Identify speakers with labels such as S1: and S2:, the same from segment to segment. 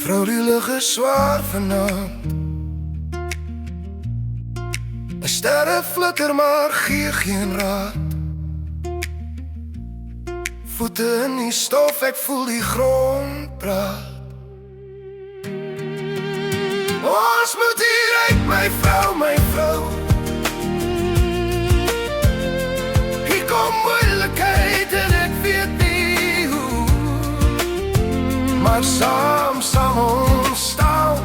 S1: Vrou, die lug is zwaar vanavond. 'n sterre flikker maar gee geen raad. Voete in die stof, ek voel die grond praat. Ons moet hier uit, my vrou, my vrou. Hier kom moeilikheid en ek weet nie hoe, maar saam sal ons staan.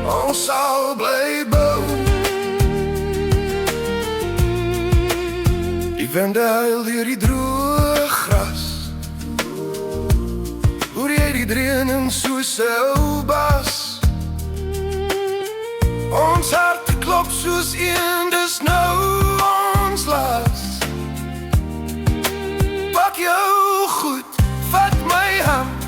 S1: Ons sal bly bou. Die winde huil deur die droë gras. Hoor jy die dreuning soos 'n ou bas? Ons harte klop soos een, dis nou ons las. Pak jou goed, vat my hand.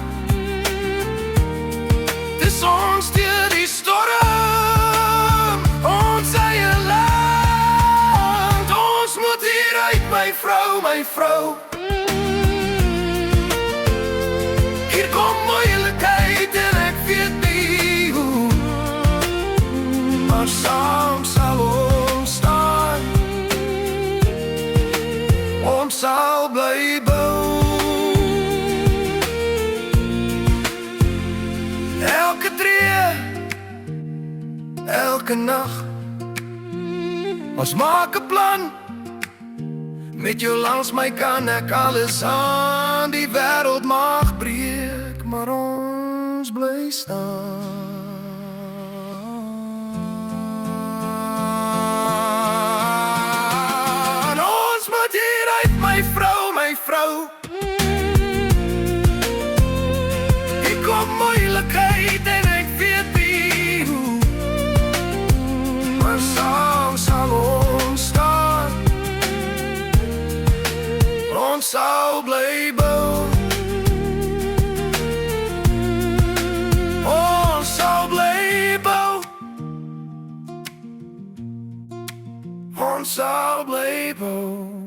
S1: Dis ons deur die storm, ons eie land. Ons moet hier uit, my vrou, my vrou. Hier kom moeilikheid en ek weet nie hoe, maar saam sal ons staan. Ons sal bly bou. Elke tree, elke nag, ons maak 'n plan. Met jou langs my kan ek alles aan. Die wêreld mag breek, maar ons bly staan. Ons moet hier uit, my vrou, my vrou. Hier kom moeilikheid en ek weet nie hoe, maar saam sal ons staan. Ons sal bly bou. Ons sal bly bou. Ons sal bly bou.